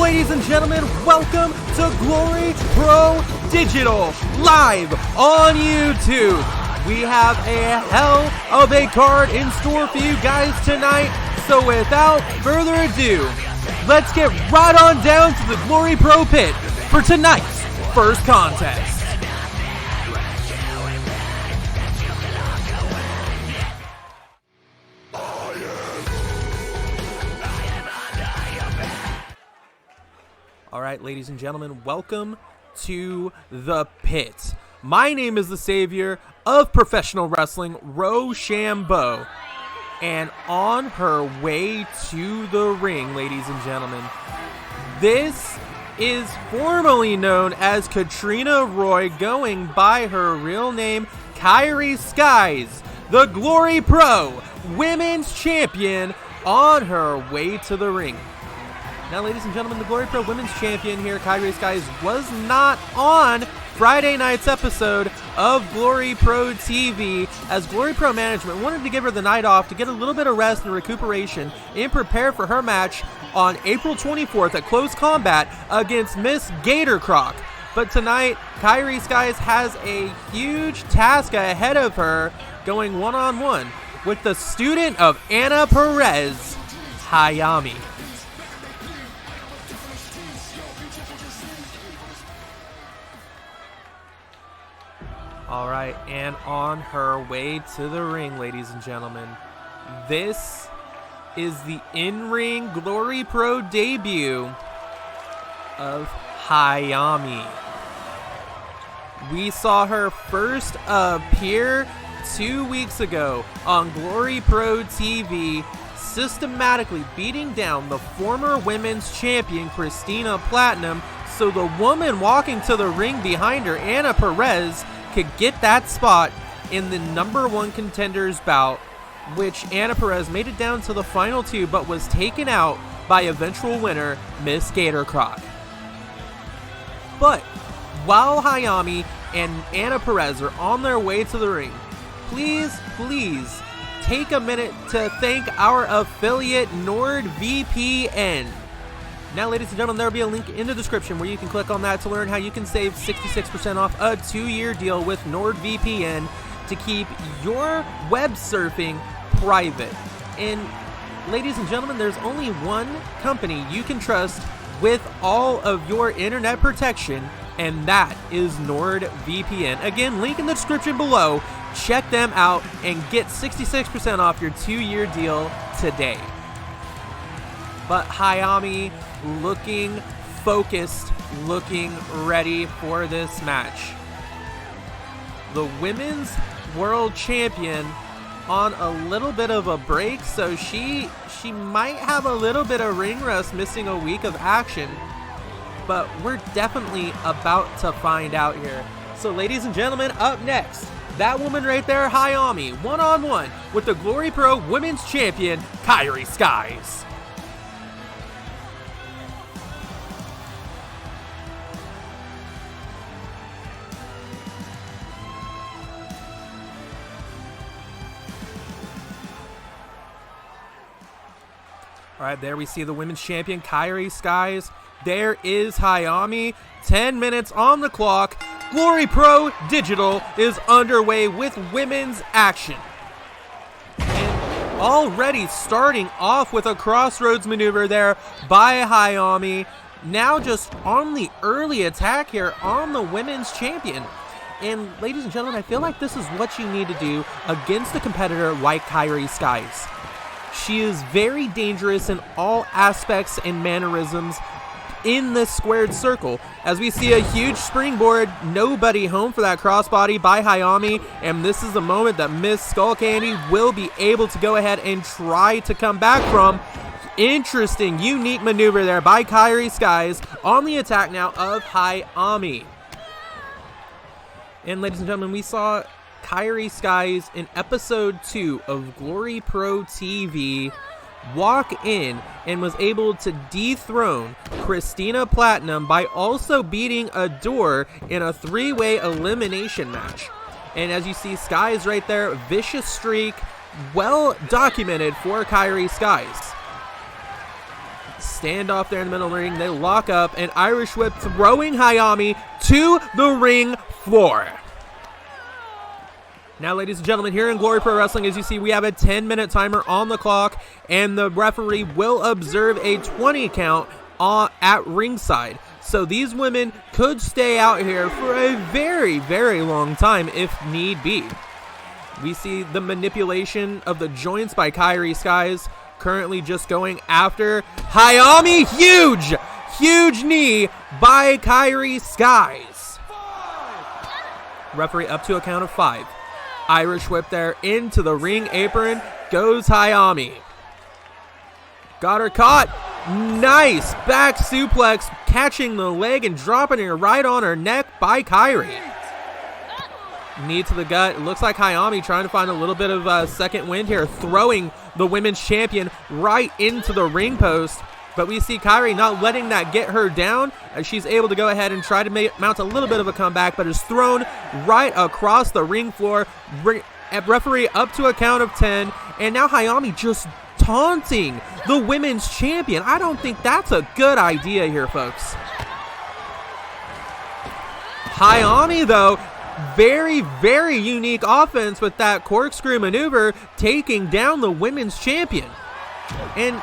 Ladies and gentlemen, welcome to Glory Pro Digital, live on YouTube. We have a hell of a card in store for you guys tonight, so without further ado, let's get right on down to the Glory Pro pit for tonight's first contest. Alright, ladies and gentlemen, welcome to the pit. My name is the savior of professional wrestling, Rochambeau. And on her way to the ring, ladies and gentlemen, this is formerly known as Katrina Roy, going by her real name, Kairi Skies, the Glory Pro Women's Champion, on her way to the ring. Now, ladies and gentlemen, the Glory Pro Women's Champion here, Kairi Skies, was not on Friday night's episode of Glory Pro TV, as Glory Pro management wanted to give her the night off to get a little bit of rest and recuperation and prepare for her match on April 24th at Close Combat against Miss Gatorcroc. But tonight, Kairi Skies has a huge task ahead of her, going one-on-one with the student of Anna Perez, Hayami. Alright, and on her way to the ring, ladies and gentlemen, this is the in-ring Glory Pro debut of Hayami. We saw her first appear 2 weeks ago on Glory Pro TV, systematically beating down the former women's champion, Christina Platinum, so the woman walking to the ring behind her, Anna Perez, could get that spot in the number one contenders bout, which Anna Perez made it down to the final two, but was taken out by eventual winner, Miss Gatorcroc. But while Hayami and Anna Perez are on their way to the ring, please take a minute to thank our affiliate, NordVPN. Now, ladies and gentlemen, there will be a link in the description where you can click on that to learn how you can save 66% off a 2-year deal with NordVPN to keep your web surfing private. And ladies and gentlemen, there's only one company you can trust with all of your internet protection, and that is NordVPN. Again, link in the description below. Check them out and get 66% off your 2-year deal today. But Hayami looking focused, looking ready for this match. The women's world champion on a little bit of a break, so she might have a little bit of ring rust, missing a week of action, but we're definitely about to find out here. So, ladies and gentlemen, up next, that woman right there, Hayami, one-on-one with the Glory Pro Women's Champion, Kairi Skies. All right, there we see the women's champion, Kairi Skies. There is Hayami. 10 minutes on the clock. Glory Pro Digital is underway with women's action. And already starting off with a crossroads maneuver there by Hayami. Now just on the early attack here on the women's champion. And ladies and gentlemen, I feel like this is what you need to do against a competitor like Kairi Skies. She is very dangerous in all aspects and mannerisms in this squared circle. As we see a huge springboard, nobody home for that crossbody by Hayami, and this is the moment that Miss Skull Candy will be able to go ahead and try to come back from. Interesting, unique maneuver there by Kairi Skies on the attack now of Hayami. And ladies and gentlemen, we saw Kairi Skies in episode 2 of Glory Pro TV walk in and was able to dethrone Christina Platinum by also beating Adore in a 3-way elimination match. And as you see, Skies right there, vicious streak, well documented for Kairi Skies. standoff there in the middle of the ring. They lock up, and Irish Whip throwing Hayami to the ring floor. Now, ladies and gentlemen, here in Glory Pro Wrestling, as you see, we have a 10-minute timer on the clock, and the referee will observe a 20 count at ringside. So these women could stay out here for a very, very long time if need be. We see the manipulation of the joints by Kairi Skies, currently just going after Hayami. Huge knee by Kairi Skies. Referee up to a count of 5. Irish Whip there into the ring apron. Goes Hayami. Got her caught. Nice back suplex, catching the leg and dropping her right on her neck by Kairi. Knee to the gut. It looks like Hayami trying to find a little bit of second wind here, throwing the women's champion right into the ring post. But we see Kairi not letting that get her down, as she's able to go ahead and try to mount a little bit of a comeback, but is thrown right across the ring floor. Referee up to a count of 10, and now Hayami just taunting the women's champion. I don't think that's a good idea here, folks. Hayami, though, very, very unique offense with that corkscrew maneuver, taking down the women's champion. And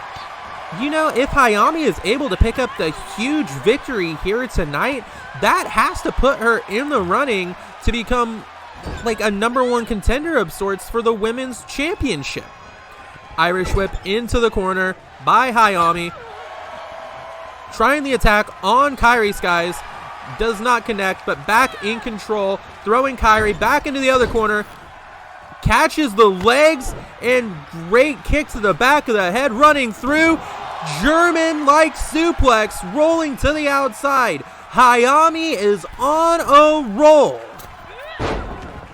you know, if Hayami is able to pick up the huge victory here tonight, that has to put her in the running to become like a #1 contender of sorts for the women's championship. Irish Whip into the corner by Hayami. Trying the attack on Kairi Skies. Does not connect, but back in control. Throwing Kairi back into the other corner. Catches the legs and great kick to the back of the head, running through. German-like suplex rolling to the outside. Hayami is on a roll.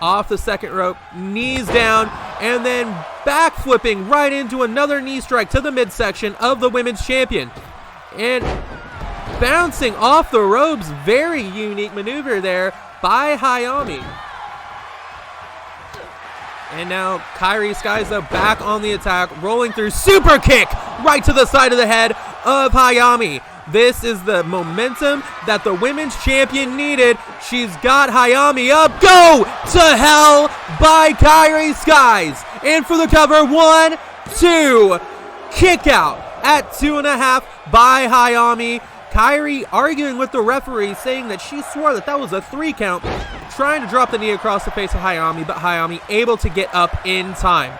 Off the second rope, knees down, and then back flipping right into another knee strike to the midsection of the women's champion. And bouncing off the ropes, very unique maneuver there by Hayami. And now Kairi Skies, though, back on the attack, rolling through, super kick right to the side of the head of Hayami. This is the momentum that the women's champion needed. She's got Hayami up. Go to hell by Kairi Skies. And for the cover, 1, 2, kick out at 2.5 by Hayami. Kairi arguing with the referee, saying that she swore that was a 3 count, trying to drop the knee across the face of Hayami, but Hayami able to get up in time.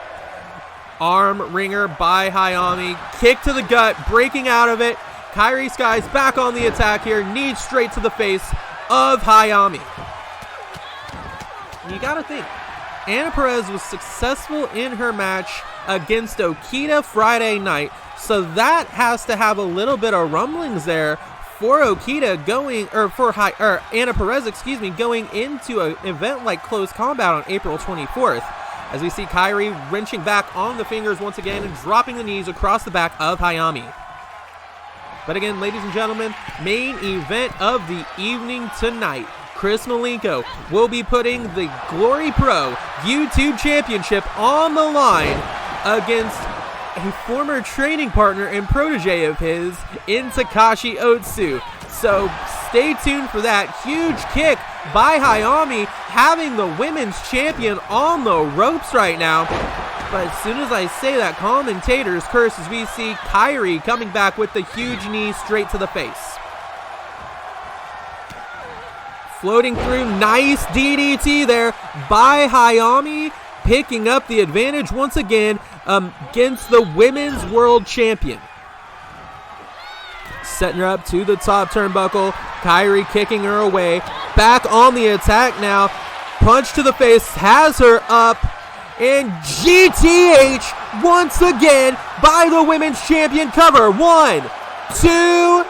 Arm wringer by Hayami, kick to the gut, breaking out of it. Kairi Skies back on the attack here, knee straight to the face of Hayami. You gotta think, Anna Perez was successful in her match against Okita Friday night, so that has to have a little bit of rumblings there for Okita going, or for Anna Perez, going into an event like Close Combat on April 24th. As we see Kairi wrenching back on the fingers once again and dropping the knees across the back of Hayami. But again, ladies and gentlemen, main event of the evening tonight. Chris Milenko will be putting the Glory Pro YouTube Championship on the line against a former training partner and protege of his in Takashi Otsu. So stay tuned for that. Huge kick by Hayami, having the women's champion on the ropes right now. But as soon as I say that, commentators curse as we see Kairi coming back with the huge knee straight to the face. Floating through, nice DDT there by Hayami, picking up the advantage once again against the women's world champion. Setting her up to the top turnbuckle. Kairi kicking her away. Back on the attack now. Punch to the face, has her up. And GTH once again by the women's champion. Cover 1, 2,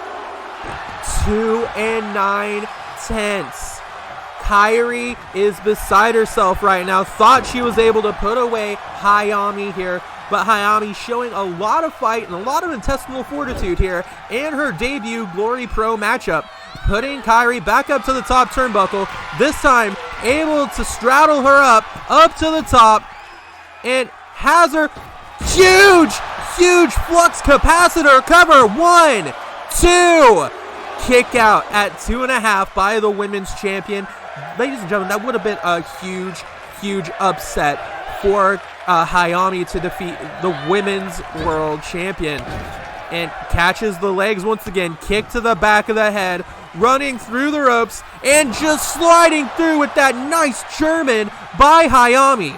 2 and 9/10. Kairi is beside herself right now. Thought she was able to put away Hayami here, but Hayami showing a lot of fight and a lot of intestinal fortitude here in her debut Glory Pro matchup, putting Kairi back up to the top turnbuckle, this time able to straddle her up to the top, and has her huge huge flux capacitor cover. 1, 2. Kick out at 2.5 by the women's champion. Ladies and gentlemen, that would have been a huge upset for Hayami to defeat the women's world champion. And catches the legs once again, kick to the back of the head, running through the ropes, and just sliding through with that nice German by Hayami.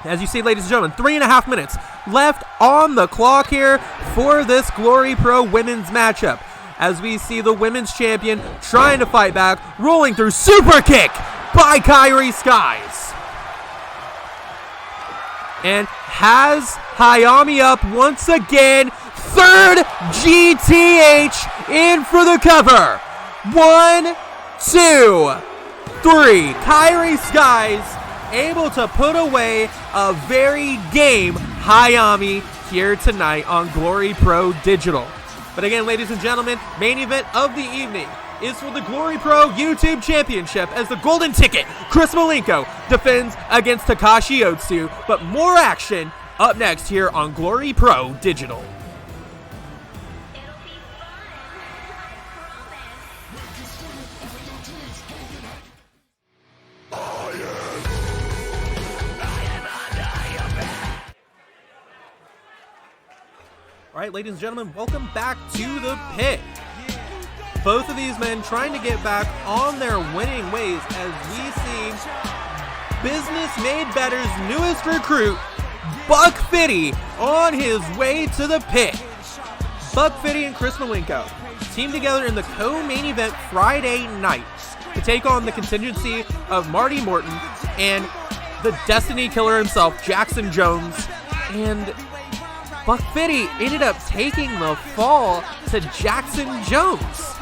As you see, ladies and gentlemen, 3.5 minutes left on the clock here for this Glory Pro women's matchup. As we see the women's champion trying to fight back, rolling through, super kick by Kairi Skies. And has Hayami up once again. Third GTH in for the cover. 1, 2, 3. Kairi Skies able to put away a very game Hayami here tonight on Glory Pro Digital. But again, ladies and gentlemen, main event of the evening is for the Glory Pro YouTube Championship as the golden ticket, Chris Milenko, defends against Takashi Otsu. But more action up next here on Glory Pro Digital. All right, ladies and gentlemen, welcome back to the pit. Both of these men trying to get back on their winning ways as we see Business Made Better's newest recruit, Buck Fitty, on his way to the pit. Buck Fitty and Chris Milenko teamed together in the co-main event Friday night to take on the contingency of Marty Morton and the Destiny Killer himself, Jackson Jones. And Buck Fitty ended up taking the fall to Jackson Jones.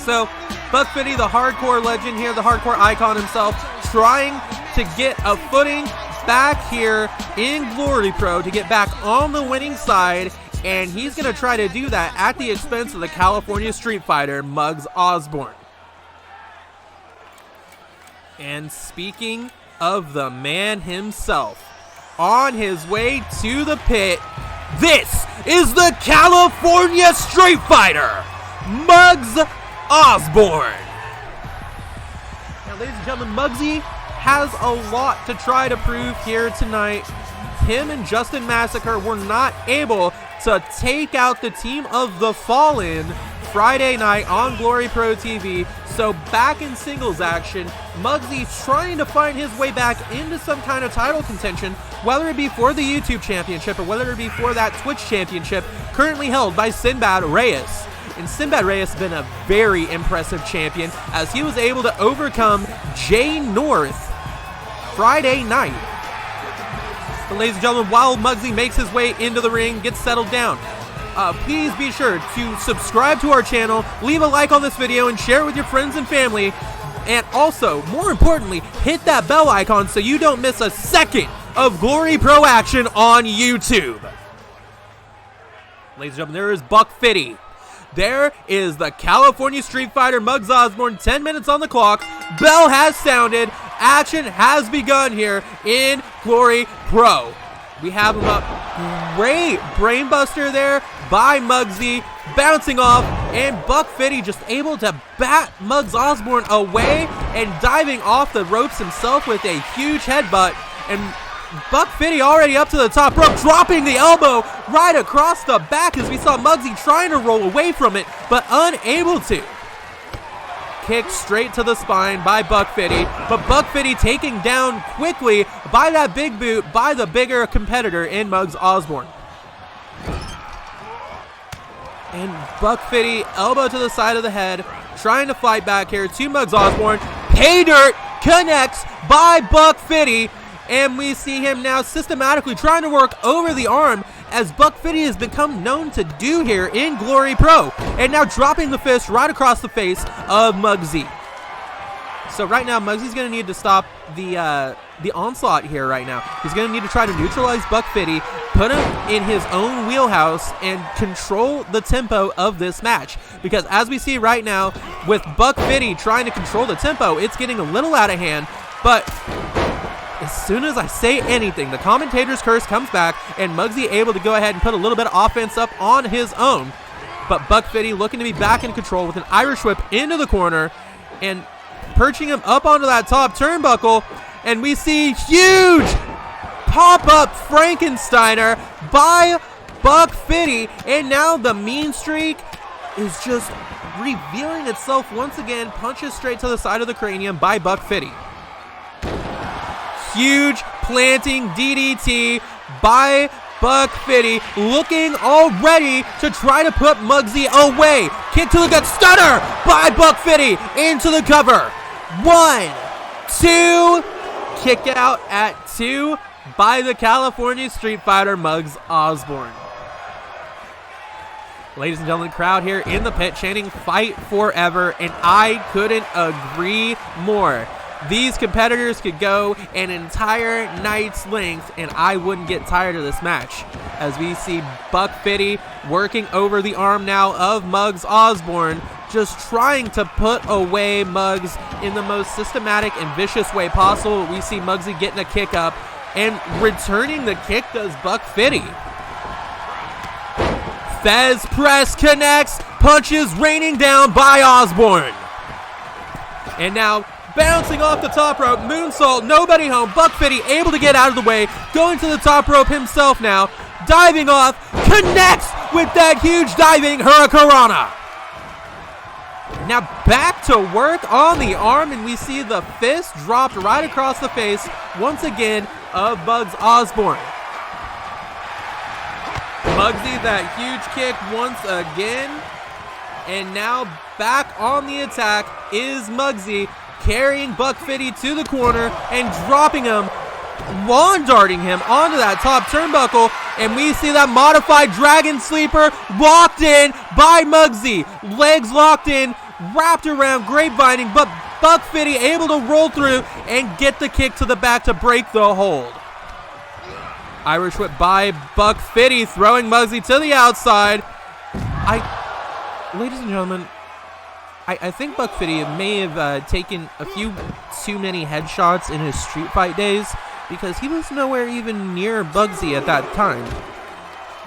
So, Buck Fitty, the hardcore legend here, the hardcore icon himself, trying to get a footing back here in Glory Pro to get back on the winning side, and he's going to try to do that at the expense of the California Street Fighter, Muggs Osborne. And speaking of the man himself, on his way to the pit, this is the California Street Fighter, Muggs Osborne. Now, ladies and gentlemen, Muggsy has a lot to try to prove here tonight. Him and Justin Massacre were not able to take out the Team of the Fallen Friday night on Glory Pro TV. So back in singles action, Muggsy's trying to find his way back into some kind of title contention, whether it be for the YouTube Championship or whether it be for that Twitch Championship currently held by Sinbad Reyes. And Sinbad Reyes has been a very impressive champion as he was able to overcome Jay North Friday night. But ladies and gentlemen, while Muggsy makes his way into the ring, gets settled down, please be sure to subscribe to our channel, leave a like on this video, and share it with your friends and family. And also, more importantly, hit that bell icon so you don't miss a second of Glory Pro action on YouTube. Ladies and gentlemen, there is Buck Fitty. There is the California Street Fighter, Muggs Osborne, 10 minutes on the clock. Bell has sounded. Action has begun here in Glory Pro. We have him up. Great brainbuster there by Muggsy, bouncing off, and Buck Fitty just able to bat Muggs Osborne away and diving off the ropes himself with a huge headbutt. And Buck Fitty already up to the top rope, dropping the elbow right across the back as we saw Muggsy trying to roll away from it, but unable to. Kick straight to the spine by Buck Fitty, but Buck Fitty taken down quickly by that big boot by the bigger competitor in Muggs Osborne. And Buck Fitty, elbow to the side of the head, trying to fight back here to Muggs Osborne. Pay dirt connects by Buck Fitty, and we see him now systematically trying to work over the arm as Buck Fitty has become known to do here in Glory Pro. And now dropping the fist right across the face of Muggsy. So right now, Muggsy's going to need to stop the onslaught here right now. He's going to need to try to neutralize Buck Fitty, put him in his own wheelhouse, and control the tempo of this match. Because as we see right now, with Buck Fitty trying to control the tempo, it's getting a little out of hand, but as soon as I say anything, the commentator's curse comes back, and Muggsy able to go ahead and put a little bit of offense up on his own. But Buck Fitty looking to be back in control with an Irish whip into the corner and perching him up onto that top turnbuckle. And we see huge pop-up Frankensteiner by Buck Fitty. And now the mean streak is just revealing itself once again. Punches straight to the side of the cranium by Buck Fitty. Huge planting DDT by Buck Fitty, looking all ready to try to put Muggsy away. Kick to the gut, stunner by Buck Fitty into the cover. 1, 2, kick out at 2 by the California Street Fighter, Muggs Osborne. Ladies and gentlemen, the crowd here in the pit chanting "Fight Forever," and I couldn't agree more. These competitors could go an entire night's length, and I wouldn't get tired of this match. As we see Buck Fitty working over the arm now of Muggs Osborne, just trying to put away Muggs in the most systematic and vicious way possible. We see Muggsy getting a kick up, and returning the kick does Buck Fitty. Fez press connects, punches raining down by Osborne. And now, bouncing off the top rope, moonsault, nobody home. Buck Fitty able to get out of the way, going to the top rope himself now, diving off, connects with that huge diving hurricanrana. Now back to work on the arm, and we see the fist dropped right across the face once again of Muggs Osborne. Muggsy, that huge kick once again, and now back on the attack is Muggsy, carrying Buck Fitty to the corner and dropping him, lawn darting him onto that top turnbuckle, and we see that modified Dragon Sleeper locked in by Muggsy. Legs locked in, wrapped around grapevining, but Buck Fitty able to roll through and get the kick to the back to break the hold. Irish whip by Buck Fitty, throwing Muggsy to the outside. Ladies and gentlemen, I think Buck Fitty may have taken a few too many headshots in his street fight days, because he was nowhere even near Muggsy at that time.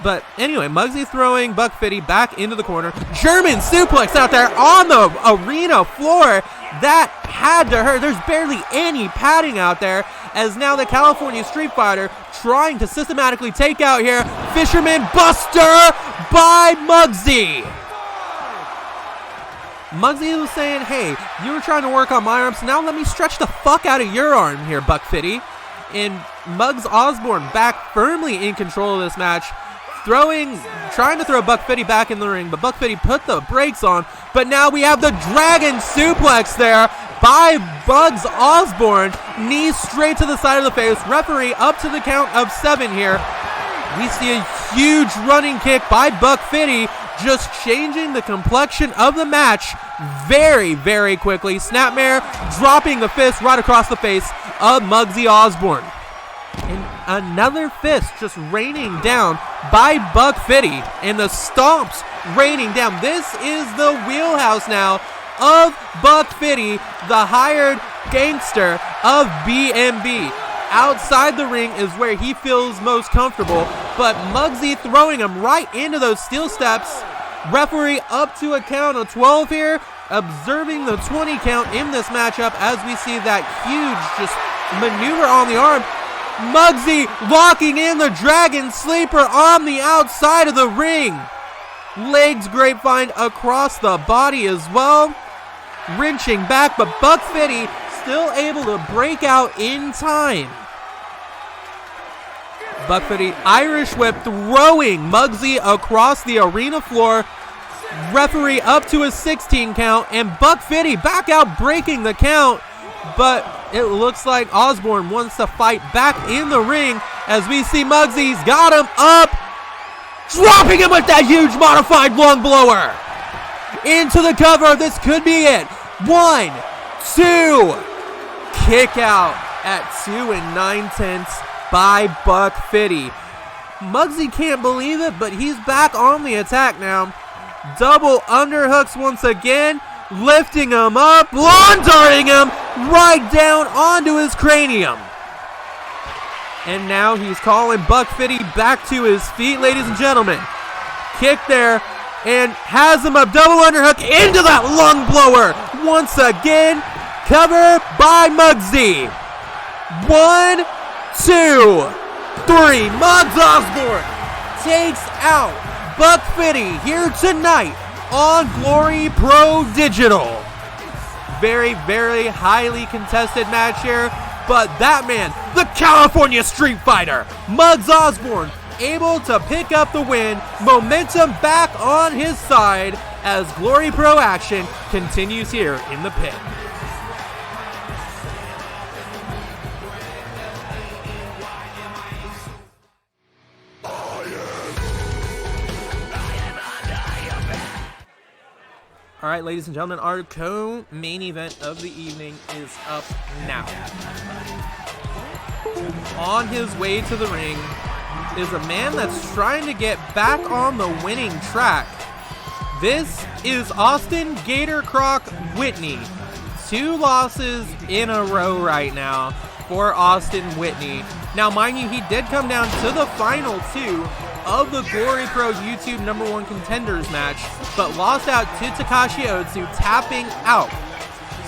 But anyway, Muggsy throwing Buck Fitty back into the corner. German suplex out there on the arena floor. That had to hurt. There's barely any padding out there, as now the California Street Fighter trying to systematically take out here. Fisherman Buster by Muggsy. Muggsy was saying, hey, you were trying to work on my arm, so now let me stretch the fuck out of your arm here, Buck Fitty. And Muggs Osborne back firmly in control of this match, trying to throw Buck Fitty back in the ring, but Buck Fitty put the brakes on. But now we have the Dragon Suplex there by Muggs Osborne. Knee straight to the side of the face. Referee up to the count of 7 here. We see a huge running kick by Buck Fitty, just changing the complexion of the match very, very quickly. Snapmare dropping the fist right across the face of Muggsy Osborne. And another fist just raining down by Buck Fitty, and the stomps raining down. This is the wheelhouse now of Buck Fitty, the hired gangster of BMB. Outside the ring is where he feels most comfortable, but Muggsy throwing him right into those steel steps. Referee up to a count of 12 here, observing the 20 count in this matchup as we see that huge just maneuver on the arm. Muggsy locking in the Dragon Sleeper on the outside of the ring. Legs grapevine across the body as well. Wrenching back, but Buck Fitty still able to break out in time. Buck Fitty Irish whip throwing Muggsy across the arena floor. Referee up to a 16 count, and Buck Fitty back out breaking the count. But it looks like Osborne wants to fight back in the ring as we see Muggsy's got him up, dropping him with that huge modified lung blower. Into the cover, this could be it. 1, 2, kick out at 2 9/10 by Buck Fitty. Muggsy can't believe it, but he's back on the attack now. Double underhooks once again, lifting him up, lawn darting him right down onto his cranium. And now he's calling Buck Fitty back to his feet, ladies and gentlemen. Kick there, and has him up, double underhook into that lung blower. Once again, cover by Muggsy. 1, 2, 3. Muggs Osborne takes out Buck Fitty here tonight on Glory Pro Digital. Very, very highly contested match here, but that man, the California Street Fighter, Muggs Osborne, able to pick up the win, momentum back on his side as Glory Pro action continues here in the pit. All right, ladies and gentlemen, our co-main event of the evening is up now. On his way to the ring is a man that's trying to get back on the winning track. This is Austin Gator Croc Whitney. 2 losses in a row right now for Austin Whitney. Now, mind you, he did come down to the final 2 of the Glory Pro YouTube #1 contenders match, but lost out to Takashi Otsu, tapping out.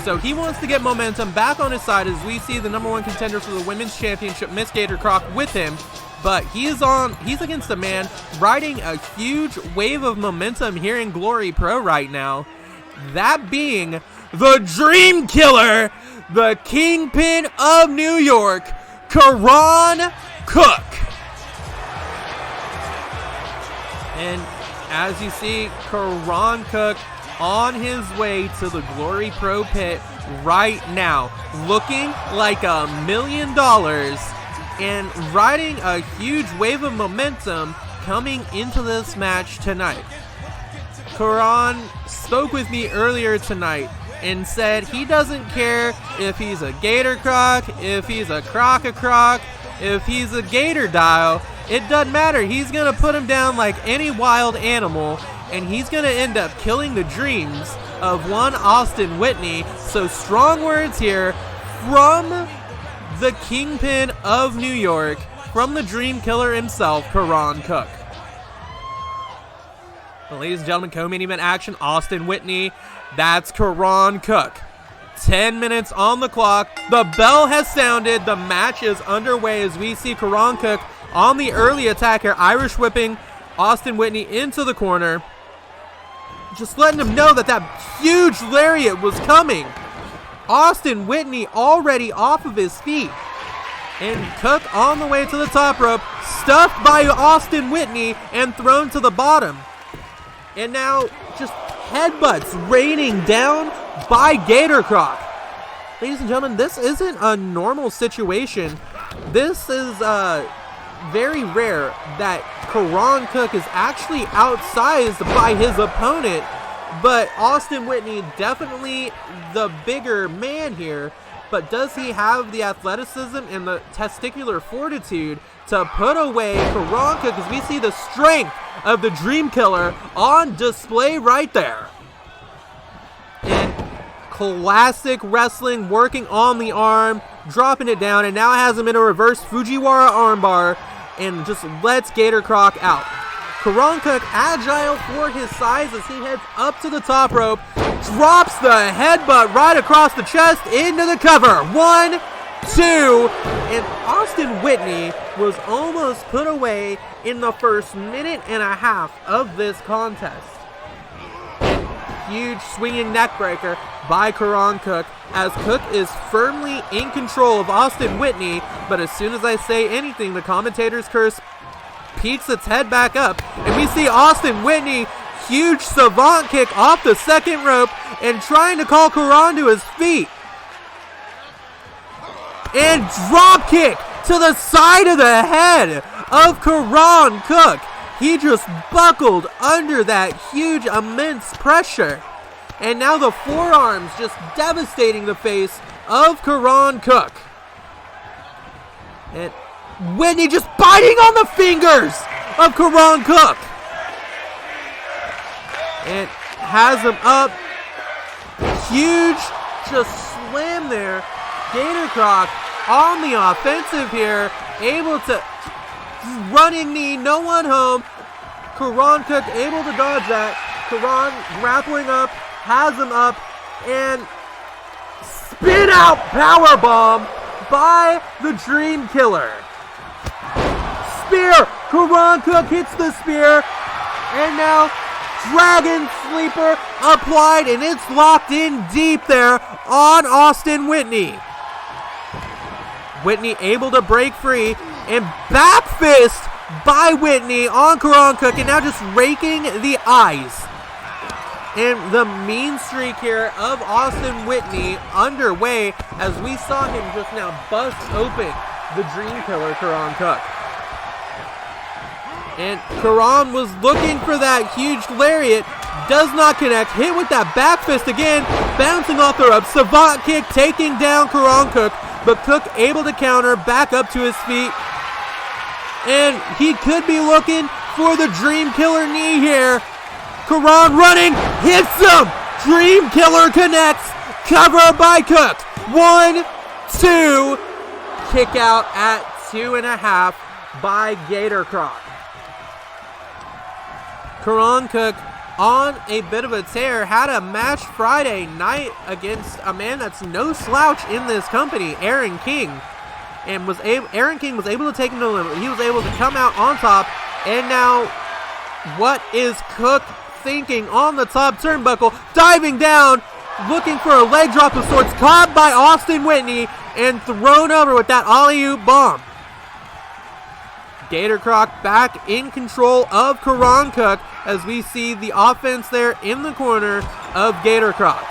So he wants to get momentum back on his side as we see the #1 contender for the Women's Championship, Miss Gator Croc, with him. But he's against a man riding a huge wave of momentum here in Glory Pro right now. That being the Dream Killer, the Kingpin of New York, Karan Cook. And as you see, Karan Cook on his way to the Glory Pro pit right now, looking like $1 million and riding a huge wave of momentum coming into this match tonight. Karan spoke with me earlier tonight and said he doesn't care if he's a Gator Croc, if he's a Croc, if he's a Gator Dial. It doesn't matter. He's going to put him down like any wild animal, and he's going to end up killing the dreams of one Austin Whitney. So strong words here from the Kingpin of New York, from the Dream Killer himself, Karan Cook. Well, ladies and gentlemen, co-main event action, Austin Whitney. That's Karan Cook. 10 minutes on the clock. The bell has sounded. The match is underway as we see Karan Cook on the early attack here, Irish whipping Austin Whitney into the corner. Just letting him know that that huge lariat was coming. Austin Whitney already off of his feet. And Cook on the way to the top rope, stuffed by Austin Whitney and thrown to the bottom. And now just headbutts raining down by Gator Croc. Ladies and gentlemen, this isn't a normal situation. This is very rare that Karan Cook is actually outsized by his opponent, but Austin Whitney definitely the bigger man here. But does he have the athleticism and the testicular fortitude to put away Karan Cook, as we see the strength of the Dream Killer on display right there? And classic wrestling, working on the arm, dropping it down, and now has him in a reverse Fujiwara armbar and just lets Gator Croc out. Karan Cook, agile for his size as he heads up to the top rope, drops the headbutt right across the chest into the cover. 1, 2, and Austin Whitney was almost put away in the first minute and a half of this contest. Huge swinging neck breaker by Karan Cook, as Cook is firmly in control of Austin Whitney, but as soon as I say anything, the commentator's curse peeks its head back up, and we see Austin Whitney, huge savant kick off the second rope and trying to call Karan to his feet. And drop kick to the side of the head of Karan Cook. He just buckled under that huge, immense pressure. And now the forearms just devastating the face of Karan Cook. And Whitney just biting on the fingers of Karan Cook. And has him up. Huge just slam there. Gator Croc on the offensive here, able to running knee, no one home. Karan Cook able to dodge that. Karan grappling up, has him up, and spin out powerbomb by the Dream Killer. Spear! Karan Cook hits the spear, and now Dragon Sleeper applied, and it's locked in deep there on Austin Whitney. Whitney able to break free, and back fist by Whitney on Karan Cook, and now just raking the eyes. And the mean streak here of Austin Whitney underway as we saw him just now bust open the Dream Killer, Karan Cook. And Karan was looking for that huge lariat, does not connect, hit with that back fist again, bouncing off the ropes, savant kick taking down Karan Cook, but Cook able to counter, back up to his feet, and he could be looking for the Dream Killer knee here. Karan running, hits him, Dream Killer connects, cover by Cook, 1, 2, kick out at 2.5 by Gator Croc. Karan Cook on a bit of a tear, had a match Friday night against a man that's no slouch in this company, Aaron King, and Aaron King was able to take him to the limit. He was able to come out on top, and now what is Cook thinking on the top turnbuckle, diving down, looking for a leg drop of sorts, caught by Austin Whitney, and thrown over with that alley-oop bomb. Gator Croc back in control of Karan Cook as we see the offense there in the corner of Gator Croc.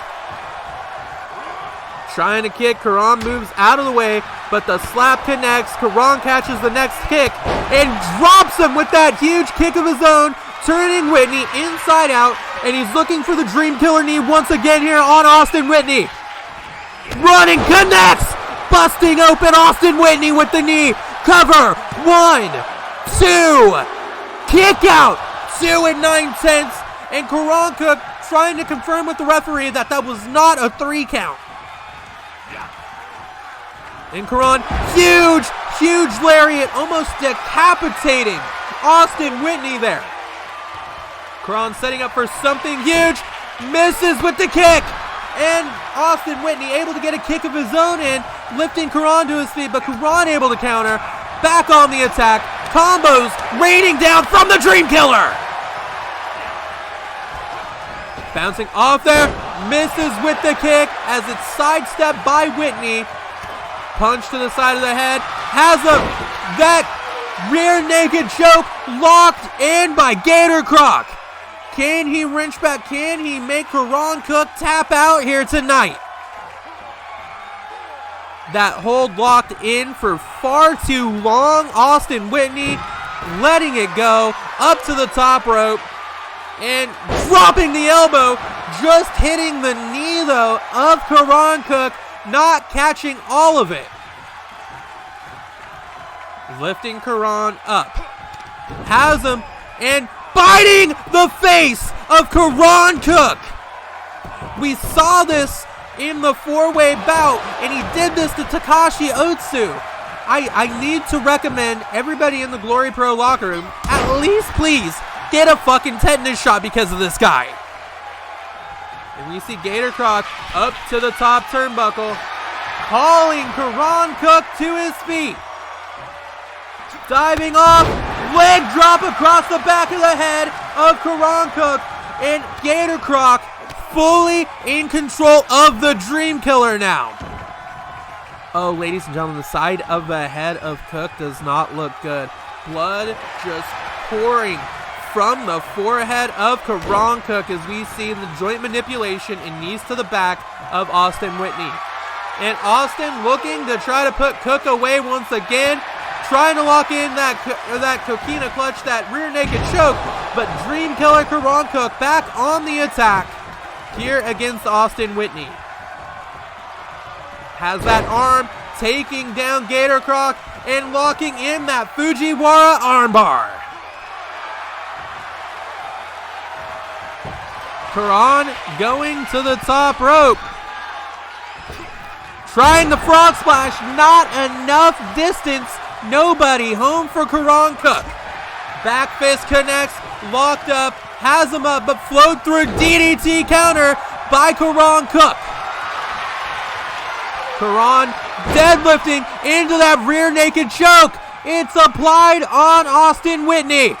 Trying to kick, Karan moves out of the way, but the slap connects. Karan catches the next kick and drops him with that huge kick of his own, turning Whitney inside out, and he's looking for the Dream Killer knee once again here on Austin Whitney. Running connects, busting open Austin Whitney with the knee. Cover, 1, 2, kick out, 2 9/10, and Karan Cook trying to confirm with the referee that that was not a 3 count. And Karan, huge lariat, almost decapitating Austin Whitney there. Karan setting up for something huge, misses with the kick, and Austin Whitney able to get a kick of his own in, lifting Karan to his feet, but Karan able to counter, back on the attack, combos raining down from the Dream Killer. Bouncing off there, misses with the kick as it's sidestepped by Whitney. Punch to the side of the head, has that rear naked choke locked in by Gator Croc. Can he wrench back? Can he make Karan Cook tap out here tonight? That hold locked in for far too long. Austin Whitney letting it go up to the top rope and dropping the elbow, just hitting the knee though of Karan Cook, not catching all of it. Lifting Karan up, has him, and biting the face of Karan Cook. We saw this in the 4-way bout, and he did this to Takashi Otsu. I need to recommend everybody in the Glory Pro locker room, at least please, get a fucking tetanus shot because of this guy. And we see Gator Croc up to the top turnbuckle, calling Karan Cook to his feet. Diving off, leg drop across the back of the head of Karan Cook, and Gator Croc fully in control of the Dream Killer now. Oh, ladies and gentlemen, the side of the head of Cook does not look good. Blood just pouring from the forehead of Karan Cook as we see the joint manipulation and knees to the back of Austin Whitney. And Austin looking to try to put Cook away once again, trying to lock in that coquina clutch, that rear naked choke, but Dream Killer Karan Cook back on the attack here against Austin Whitney. Has that arm, taking down Gator Croc and locking in that Fujiwara armbar. Karan going to the top rope. Trying the frog splash, not enough distance Nobody home for Karan Cook. Back fist connects, locked up, has him up, but flowed through DDT counter by Karan Cook. Karan deadlifting into that rear naked choke. It's applied on Austin Whitney.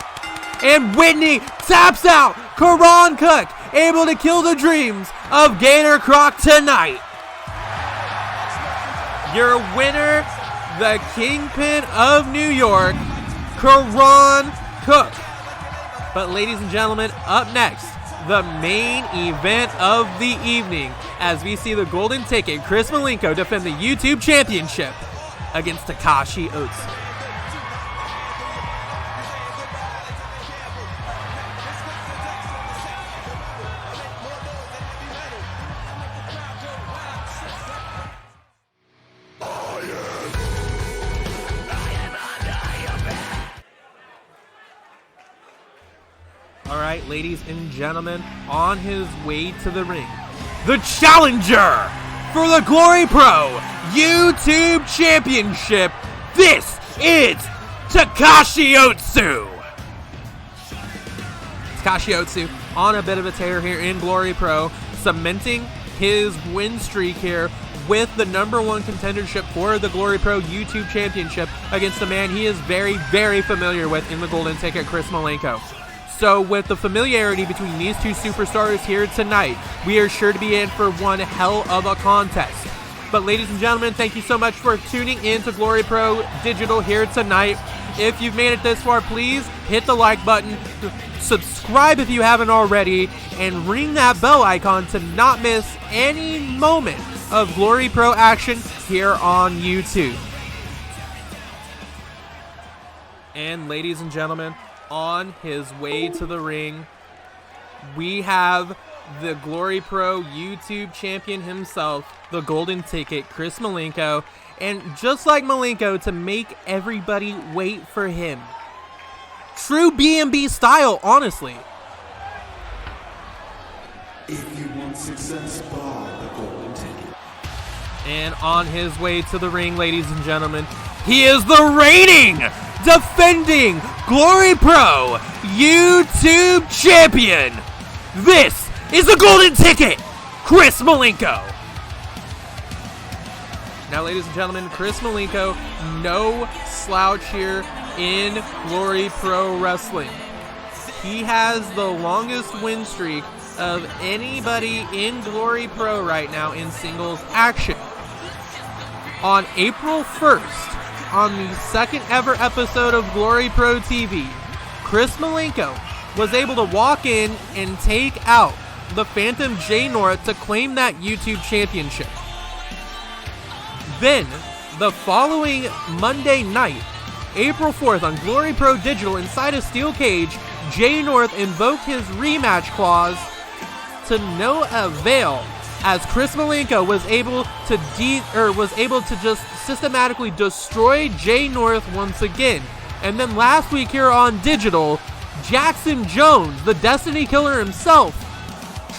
And Whitney taps out. Karan Cook able to kill the dreams of Gator Croc tonight. Your winner, the Kingpin of New York, Karan Cook. But ladies and gentlemen, up next, the main event of the evening, as we see the golden ticket, Chris Milenko, defend the YouTube Championship against Takashi Otsu. Alright, ladies and gentlemen, on his way to the ring, the challenger for the Glory Pro YouTube Championship, this is Takashi Otsu. Takashi Otsu on a bit of a tear here in Glory Pro, cementing his win streak here with the #1 contendership for the Glory Pro YouTube Championship against a man he is very, very familiar with in the golden ticket, Chris Milenko. So with the familiarity between these two superstars here tonight, we are sure to be in for one hell of a contest. But ladies and gentlemen, thank you so much for tuning in to Glory Pro Digital here tonight. If you've made it this far, please hit the like button, subscribe if you haven't already, and ring that bell icon to not miss any moment of Glory Pro action here on YouTube. And ladies and gentlemen, on his way to the ring, we have the Glory Pro YouTube champion himself, the golden ticket, Chris Milenko. And just like Milenko, to make everybody wait for him. True B&B style, honestly. If you want success, buy the golden ticket. And on his way to the ring, ladies and gentlemen, he is the reigning, defending Glory Pro YouTube champion. This is the golden ticket, Chris Milenko. Now, ladies and gentlemen, Chris Milenko, no slouch here in Glory Pro Wrestling. He has the longest win streak of anybody in Glory Pro right now in singles action. On April 1st, on the second ever episode of Glory Pro TV, Chris Milenko was able to walk in and take out the Phantom J North to claim that YouTube championship. Then, the following Monday night, April 4th, on Glory Pro Digital inside a steel cage, J North invoked his rematch clause to no avail, as Chris Milenko was able to just systematically destroy J North once again. And then last week here on Digital, Jackson Jones, the Destiny Killer himself,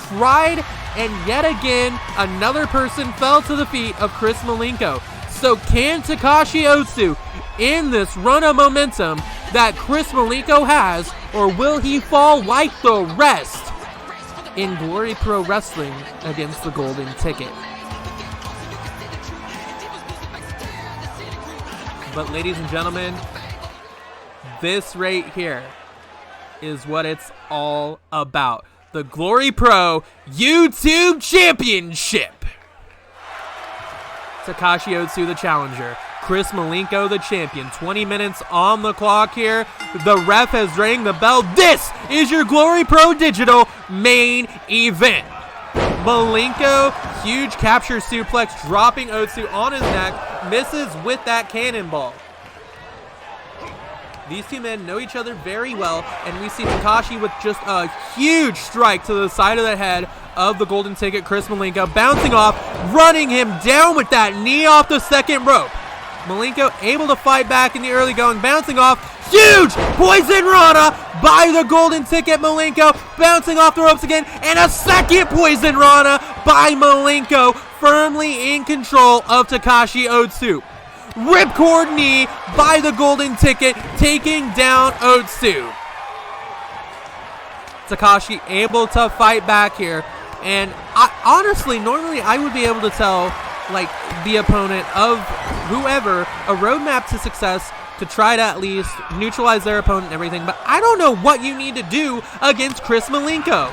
tried, and yet again another person fell to the feet of Chris Milenko. So can Takashi Otsu end this run of momentum that Chris Milenko has, or will he fall like the rest in Glory Pro Wrestling against the golden ticket? But ladies and gentlemen, this right here is what it's all about. The Glory Pro YouTube Championship. Takashi Otsu, the challenger. Chris Milenko, the champion. 20 minutes on the clock here. The ref has rang the bell. This is your Glory Pro Digital main event. Milenko, huge capture suplex, dropping Otsu on his neck. Misses with that cannonball. These two men know each other very well, and we see Takashi with just a huge strike to the side of the head of the golden ticket, Chris Milenko, bouncing off, running him down with that knee off the second rope. Milenko able to fight back in the early going, bouncing off, huge Poison Rana by the golden ticket, Milenko, bouncing off the ropes again, and a second Poison Rana by Milenko, firmly in control of Takashi Otsu. Ripcord knee by the Golden Ticket, taking down Otsu. Takashi able to fight back here. And honestly, normally I would be able to tell like the opponent of whoever a roadmap to success to try to at least neutralize their opponent and everything, but I don't know what you need to do against Chris Milenko.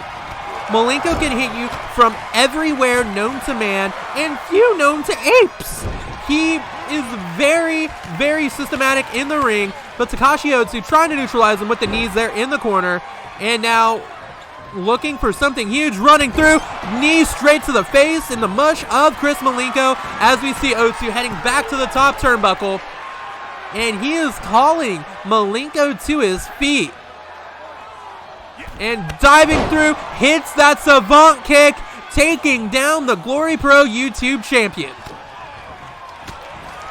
Milenko can hit you from everywhere known to man and few known to apes. He is very, very systematic in the ring, but Takashi Otsu trying to neutralize him with the knees there in the corner, and now looking for something huge, running through, knee straight to the face in the mush of Chris Milenko as we see Otsu heading back to the top turnbuckle, and he is calling Milenko to his feet. And diving through, hits that savant kick, taking down the Glory Pro YouTube champion.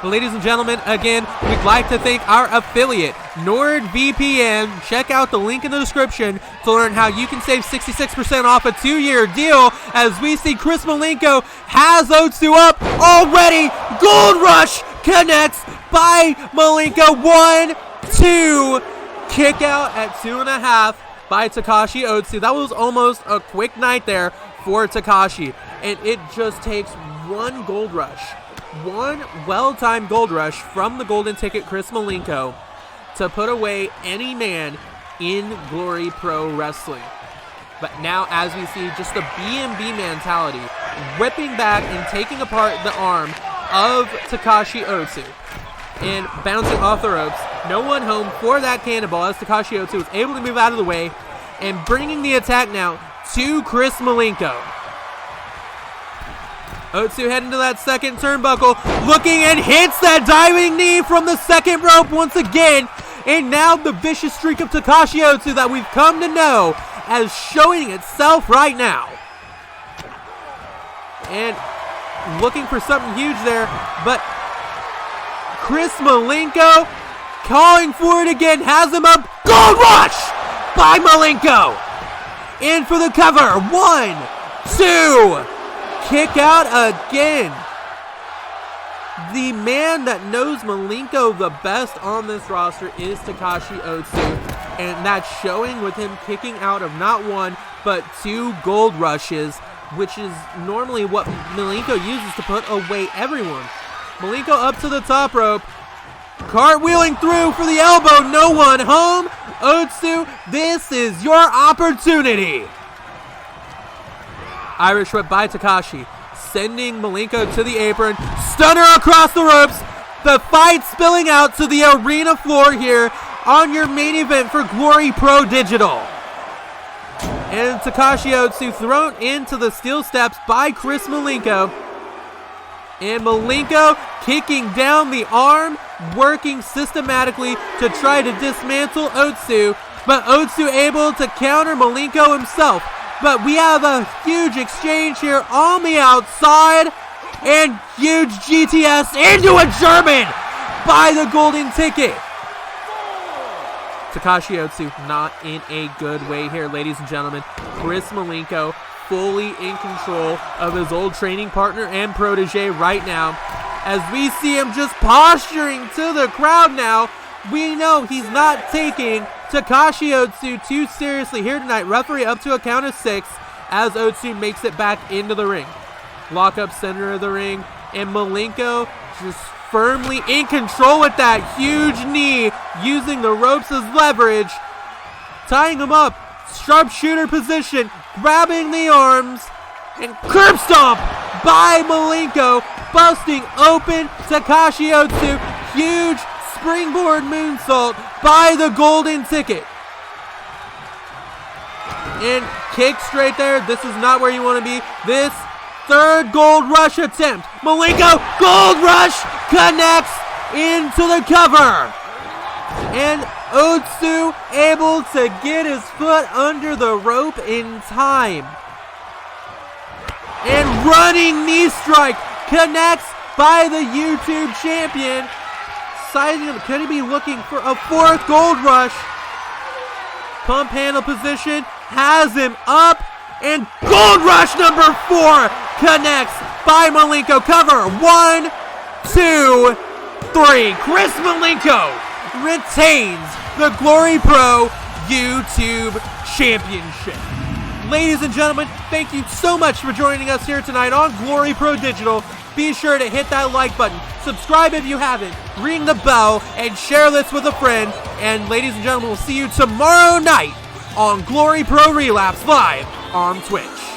But ladies and gentlemen, again, we'd like to thank our affiliate, NordVPN. Check out the link in the description to learn how you can save 66% off a 2-year deal as we see Chris Milenko has Otsu up already. Gold Rush connects by Milenko. 1, 2, kick out at 2.5 by Takashi Otsu. That was almost a quick night there for Takashi, and it just takes one gold rush. One well-timed gold rush from the Golden Ticket Chris Milenko to put away any man in Glory Pro Wrestling. But now as we see just the B&B mentality, ripping back and taking apart the arm of Takashi Otsu and bouncing off the ropes. No one home for that cannonball as Takashi Otsu is able to move out of the way and bringing the attack now to Chris Milenko. Otsu heading to that second turnbuckle, looking and hits that diving knee from the second rope once again. And now the vicious streak of Takashi Otsu that we've come to know as showing itself right now. And looking for something huge there, but Chris Milenko calling for it again, has him up. Gold Rush by Milenko. In for the cover. 1, 2. Kick out again. The man that knows Milenko the best on this roster is Takashi Otsu, and that's showing with him kicking out of not 1 but 2 gold rushes, which is normally what Milenko uses to put away everyone. Milenko up to the top rope, cartwheeling through for the elbow, no one home. Otsu, this is your opportunity. Irish whip by Takashi, sending Milenko to the apron. Stunner across the ropes. The fight spilling out to the arena floor here on your main event for Glory Pro Digital. And Takashi Otsu thrown into the steel steps by Chris Milenko. And Milenko kicking down the arm, working systematically to try to dismantle Otsu. But Otsu able to counter Milenko himself. But we have a huge exchange here on the outside. And huge GTS into a German by the Golden Ticket. Takashi Otsu not in a good way here, ladies and gentlemen. Chris Milenko fully in control of his old training partner and protege right now. As we see him just posturing to the crowd now. We know he's not taking Takashi Otsu too seriously here tonight. Referee up to a count of 6 as Otsu makes it back into the ring. Lock up center of the ring, and Milenko just firmly in control with that huge knee, using the ropes as leverage, tying him up, sharpshooter position, grabbing the arms, and curb stomp by Milenko, busting open Takashi Otsu. Huge springboard moonsault by the Golden Ticket. And kick straight there. This is not where you want to be. This third gold rush attempt. Milenko, gold rush, connects into the cover. And Otsu able to get his foot under the rope in time. And running knee strike connects by the YouTube champion. Sizing him, could he be looking for a 4th gold rush? Pump handle position, has him up, and gold rush number 4 connects by Milenko. Cover, 1, 2, 3, Chris Milenko retains the Glory Pro YouTube Championship. Ladies and gentlemen, thank you so much for joining us here tonight on Glory Pro Digital. Be sure to hit that like button, subscribe if you haven't, ring the bell, and share this with a friend. And ladies and gentlemen, we'll see you tomorrow night on Glory Pro Relapse live on Twitch.